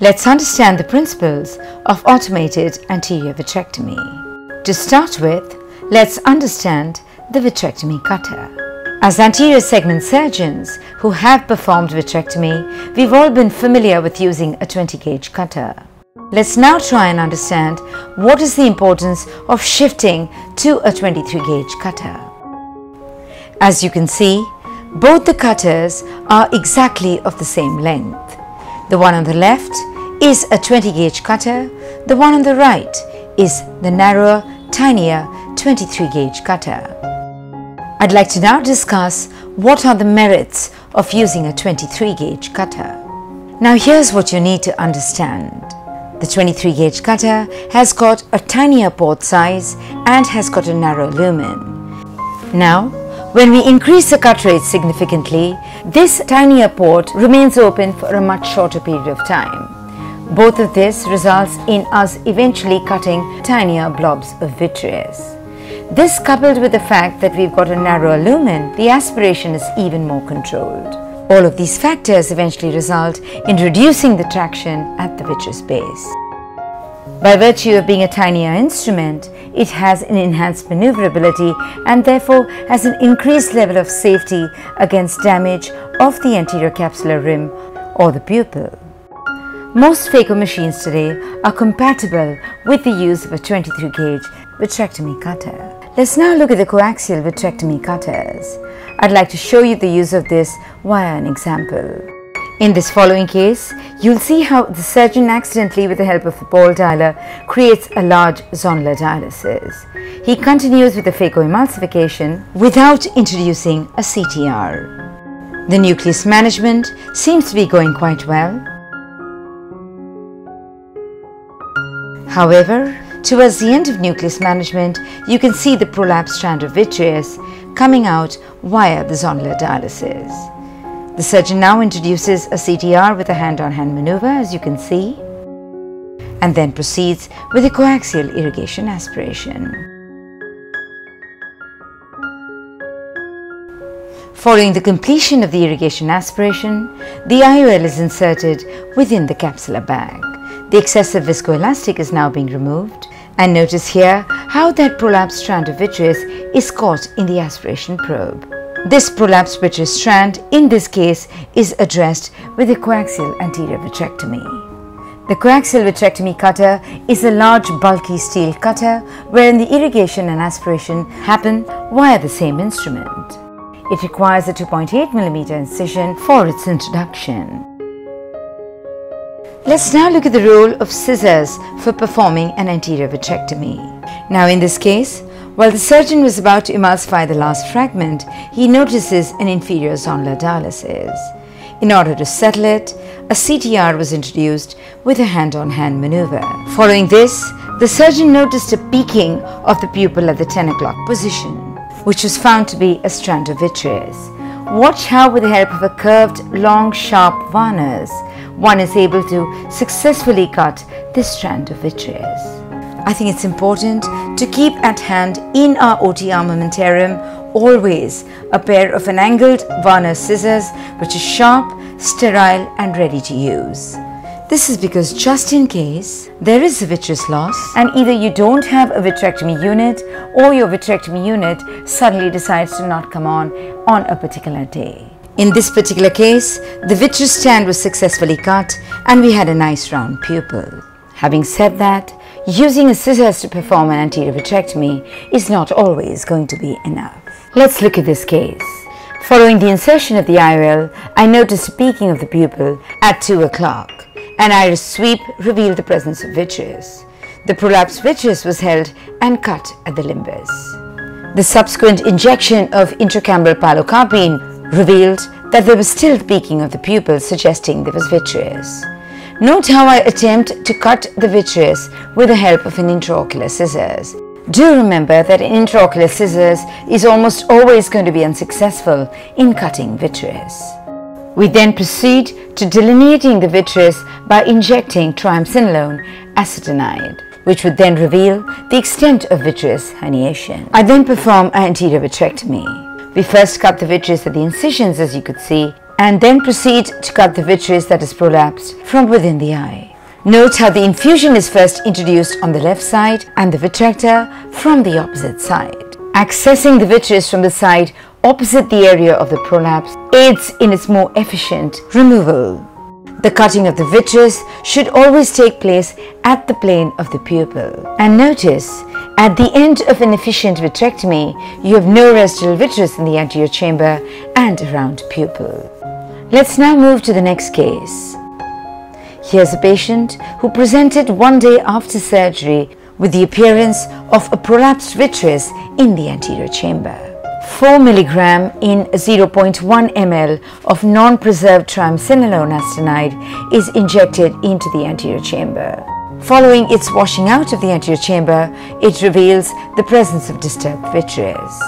Let's understand the principles of automated anterior vitrectomy. To start with, let's understand the vitrectomy cutter. As anterior segment surgeons who have performed vitrectomy, we've all been familiar with using a 20-gauge cutter. Let's now try and understand what is the importance of shifting to a 23-gauge cutter. As you can see, both the cutters are exactly of the same length. The one on the left is a 20-gauge cutter, the one on the right is the narrower, tinier 23-gauge cutter. I'd like to now discuss what are the merits of using a 23-gauge cutter. Now here's what you need to understand. The 23-gauge cutter has got a tinier port size and has got a narrow lumen. Now, when we increase the cut rate significantly, this tinier port remains open for a much shorter period of time. Both of this results in us eventually cutting tinier blobs of vitreous. This, coupled with the fact that we've got a narrower lumen, the aspiration is even more controlled. All of these factors eventually result in reducing the traction at the vitreous base. By virtue of being a tinier instrument, it has an enhanced maneuverability and therefore has an increased level of safety against damage of the anterior capsular rim or the pupil. Most phaco machines today are compatible with the use of a 23-gauge vitrectomy cutter. Let's now look at the coaxial vitrectomy cutters. I'd like to show you the use of this via an example. In this following case, you'll see how the surgeon accidentally, with the help of a ball dialer, creates a large zonular dialysis. He continues with the phacoemulsification without introducing a CTR. The nucleus management seems to be going quite well. However, towards the end of nucleus management, you can see the prolapsed strand of vitreous coming out via the zonular dialysis. The surgeon now introduces a CTR with a hand-on-hand maneuver, as you can see, and then proceeds with a coaxial irrigation aspiration. Following the completion of the irrigation aspiration, the IOL is inserted within the capsular bag. The excessive viscoelastic is now being removed, and notice here how that prolapsed strand of vitreous is caught in the aspiration probe. This prolapsed vitreous strand, in this case, is addressed with a coaxial anterior vitrectomy. The coaxial vitrectomy cutter is a large bulky steel cutter wherein the irrigation and aspiration happen via the same instrument. It requires a 2.8 mm incision for its introduction. Let's now look at the role of scissors for performing an anterior vitrectomy. Now in this case, while the surgeon was about to emulsify the last fragment, he notices an inferior zonular dialysis. In order to settle it, a CTR was introduced with a hand-on-hand maneuver. Following this, the surgeon noticed a peaking of the pupil at the 10 o'clock position, which was found to be a strand of vitreous. Watch how, with the help of a curved, long, sharp varnish, one is able to successfully cut this strand of vitreous. I think it's important to keep at hand in our OT armamentarium always a pair of an angled varnish scissors which is sharp, sterile and ready to use. This is because just in case there is a vitreous loss and either you don't have a vitrectomy unit or your vitrectomy unit suddenly decides to not come on a particular day. In this particular case, the vitreous stand was successfully cut and we had a nice round pupil. Having said that, using a scissors to perform an anterior vitrectomy is not always going to be enough. Let's look at this case. Following the insertion of the IOL, I noticed a peaking of the pupil at 2 o'clock. An iris sweep revealed the presence of vitreous. The prolapsed vitreous was held and cut at the limbus. The subsequent injection of intracameral pilocarpine revealed that there was still peaking of the pupil, suggesting there was vitreous. Note how I attempt to cut the vitreous with the help of an intraocular scissors. Do remember that an intraocular scissors is almost always going to be unsuccessful in cutting vitreous. We then proceed to delineating the vitreous by injecting triamcinolone acetonide, which would then reveal the extent of vitreous herniation. I then perform an anterior vitrectomy. We first cut the vitreous at the incisions, as you could see, and then proceed to cut the vitreous that is prolapsed from within the eye. Note how the infusion is first introduced on the left side and the vitrector from the opposite side. Accessing the vitreous from the side opposite the area of the prolapse aids in its more efficient removal. The cutting of the vitreous should always take place at the plane of the pupil. And notice, at the end of an efficient vitrectomy, you have no residual vitreous in the anterior chamber and around pupil. Let's now move to the next case. Here's a patient who presented one day after surgery with the appearance of a prolapsed vitreous in the anterior chamber. 4 mg in 0.1 ml of non-preserved triamcinolone acetonide is injected into the anterior chamber. Following its washing out of the anterior chamber, it reveals the presence of disturbed vitreous.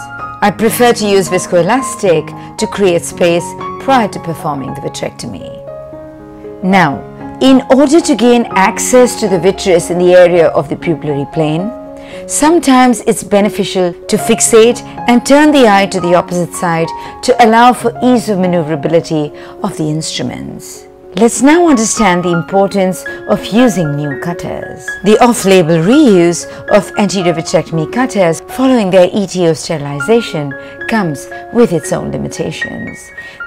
I prefer to use viscoelastic to create space prior to performing the vitrectomy. Now, in order to gain access to the vitreous in the area of the pupillary plane, sometimes it's beneficial to fixate and turn the eye to the opposite side to allow for ease of maneuverability of the instruments. Let's now understand the importance of using new cutters. The off-label reuse of anterior vitrectomy cutters following their ETO sterilization comes with its own limitations.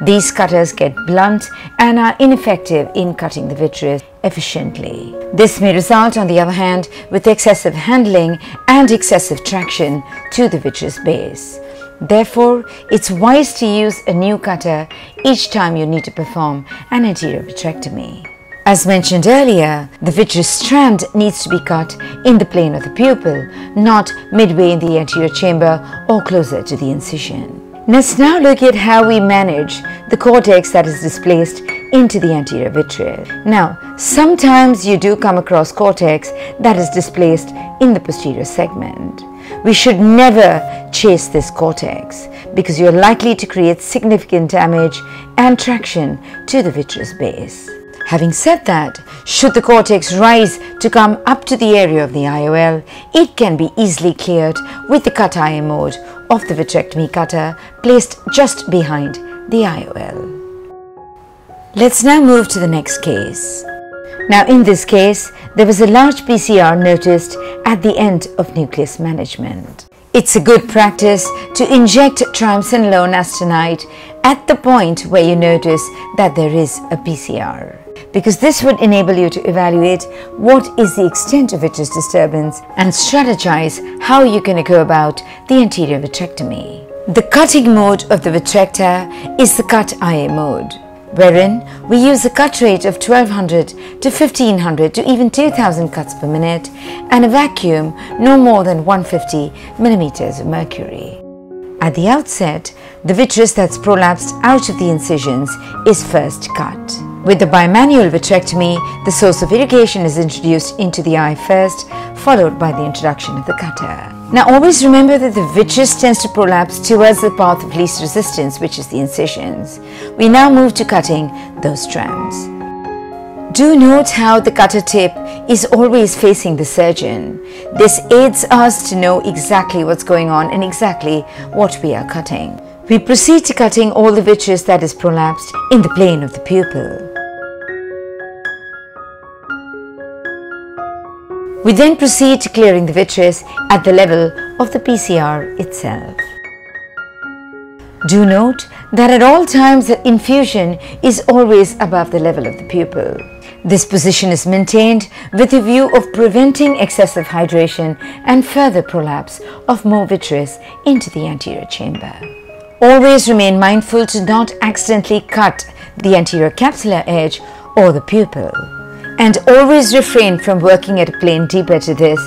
These cutters get blunt and are ineffective in cutting the vitreous efficiently. This may result, on the other hand, with excessive handling and excessive traction to the vitreous base. Therefore, it's wise to use a new cutter each time you need to perform an anterior vitrectomy. As mentioned earlier, the vitreous strand needs to be cut in the plane of the pupil, not midway in the anterior chamber or closer to the incision. Let's now look at how we manage the cortex that is displaced into the anterior vitreous. Now, sometimes you do come across cortex that is displaced in the posterior segment. We should never chase this cortex because you're likely to create significant damage and traction to the vitreous base. Having said that, should the cortex rise to come up to the area of the IOL, it can be easily cleared with the cut IA mode of the vitrectomy cutter placed just behind the IOL. Let's now move to the next case. Now, in this case, there was a large PCR noticed at the end of nucleus management. It's a good practice to inject triamcinolone acetonide at the point where you notice that there is a PCR, because this would enable you to evaluate what is the extent of vitreous disturbance and strategize how you're going to go about the anterior vitrectomy. The cutting mode of the vitrector is the cut IA mode, wherein we use a cut rate of 1200 to 1500 to even 2000 cuts per minute and a vacuum no more than 150 millimeters of mercury. At the outset, the vitreous that's prolapsed out of the incisions is first cut. With the bimanual vitrectomy, the source of irrigation is introduced into the eye first, followed by the introduction of the cutter. Now, always remember that the vitreous tends to prolapse towards the path of least resistance, which is the incisions. We now move to cutting those strands. Do note how the cutter tip is always facing the surgeon. This aids us to know exactly what's going on and exactly what we are cutting. We proceed to cutting all the vitreous that is prolapsed in the plane of the pupil. We then proceed to clearing the vitreous at the level of the PCR itself. Do note that at all times the infusion is always above the level of the pupil. This position is maintained with a view of preventing excessive hydration and further prolapse of more vitreous into the anterior chamber. Always remain mindful to not accidentally cut the anterior capsular edge or the pupil. And always refrain from working at a plane deeper to this,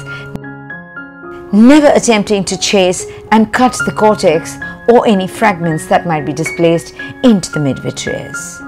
never attempting to chase and cut the cortex or any fragments that might be displaced into the mid-vitreous.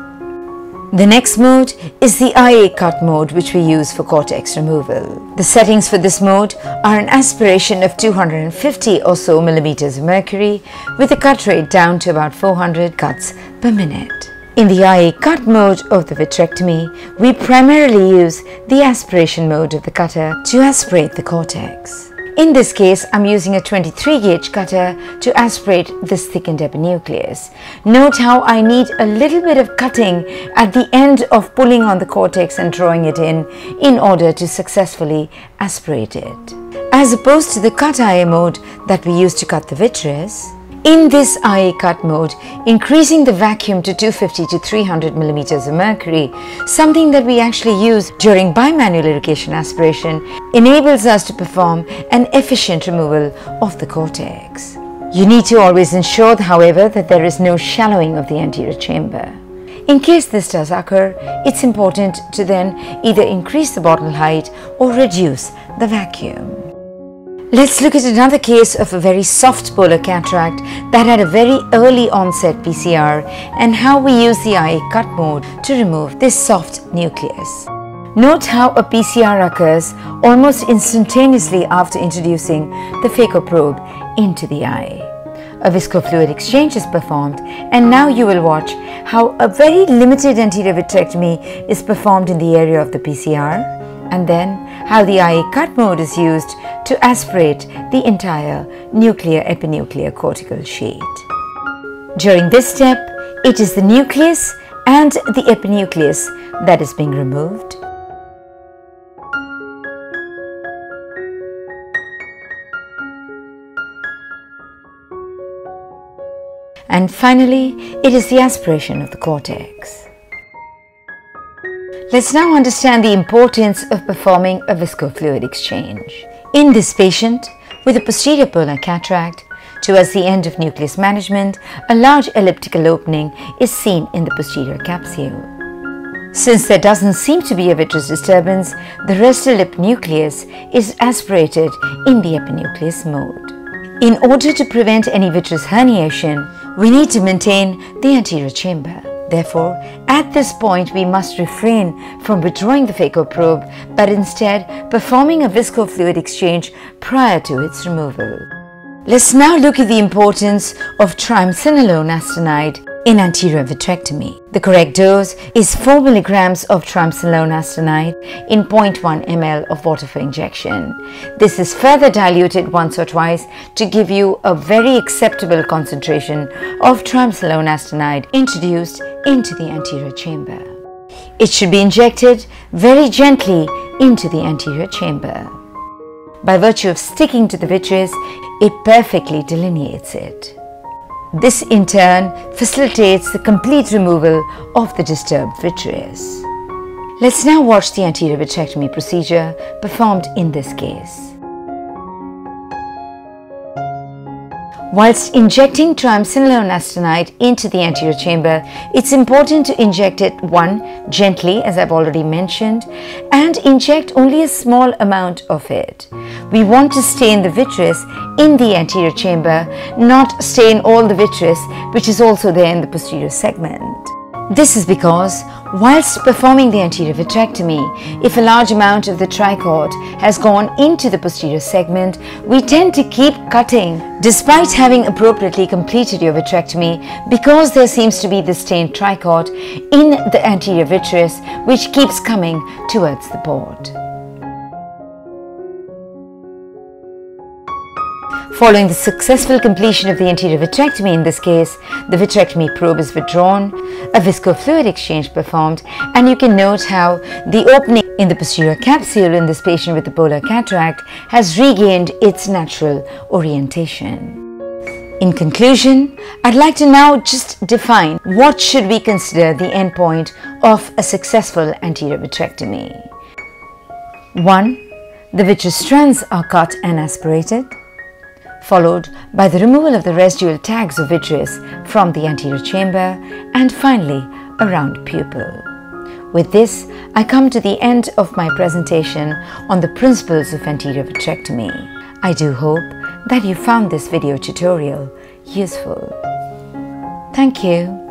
The next mode is the IA cut mode, which we use for cortex removal. The settings for this mode are an aspiration of 250 or so millimeters of mercury with a cut rate down to about 400 cuts per minute. In the IA cut mode of the vitrectomy, we primarily use the aspiration mode of the cutter to aspirate the cortex. In this case, I'm using a 23 gauge cutter to aspirate this thickened epinucleus. Note how I need a little bit of cutting at the end of pulling on the cortex and drawing it in order to successfully aspirate it. As opposed to the cut IA mode that we use to cut the vitreous, in this IA cut mode, increasing the vacuum to 250 to 300 millimeters of mercury, something that we actually use during bimanual irrigation aspiration, enables us to perform an efficient removal of the cortex. You need to always ensure, however, that there is no shallowing of the anterior chamber. In case this does occur, it's important to then either increase the bottle height or reduce the vacuum. Let's look at another case of a very soft polar cataract that had a very early onset PCR and how we use the IA cut mode to remove this soft nucleus. Note how a PCR occurs almost instantaneously after introducing the phaco probe into the eye. A viscofluid exchange is performed, and now you will watch how a very limited anterior vitrectomy is performed in the area of the PCR, and then how the IA cut mode is used to aspirate the entire nuclear epinuclear cortical sheet. During this step, it is the nucleus and the epinucleus that is being removed. And finally, it is the aspiration of the cortex. Let's now understand the importance of performing a viscofluid exchange. In this patient with a posterior polar cataract, towards the end of nucleus management, a large elliptical opening is seen in the posterior capsule. Since there doesn't seem to be a vitreous disturbance, the restal epinucleus is aspirated in the epinucleus mode. In order to prevent any vitreous herniation, we need to maintain the anterior chamber. Therefore, at this point we must refrain from withdrawing the phaco probe, but instead performing a viscofluid exchange prior to its removal. Let's now look at the importance of triamcinolone acetonide in anterior vitrectomy. The correct dose is 4 milligrams of triamcinolone acetonide in 0.1 ml of water for injection. This is further diluted once or twice to give you a very acceptable concentration of triamcinolone acetonide introduced into the anterior chamber. It should be injected very gently into the anterior chamber. By virtue of sticking to the vitreous, it perfectly delineates it. This in turn facilitates the complete removal of the disturbed vitreous. Let's now watch the anterior vitrectomy procedure performed in this case. Whilst injecting triamcinolone acetonide into the anterior chamber, it's important to inject it gently, as I've already mentioned, and inject only a small amount of it. We want to stain the vitreous in the anterior chamber, not stain all the vitreous which is also there in the posterior segment. This is because whilst performing the anterior vitrectomy, if a large amount of the trichord has gone into the posterior segment, we tend to keep cutting despite having appropriately completed your vitrectomy, because there seems to be the stained trichord in the anterior vitreous which keeps coming towards the board. Following the successful completion of the anterior vitrectomy in this case, the vitrectomy probe is withdrawn, a viscofluid exchange performed, and you can note how the opening in the posterior capsule in this patient with the polar cataract has regained its natural orientation. In conclusion, I'd like to now just define what should we consider the endpoint of a successful anterior vitrectomy. 1. The vitreous strands are cut and aspirated, followed by the removal of the residual tags of vitreous from the anterior chamber, and finally a round pupil. With this, I come to the end of my presentation on the principles of anterior vitrectomy. I do hope that you found this video tutorial useful. Thank you.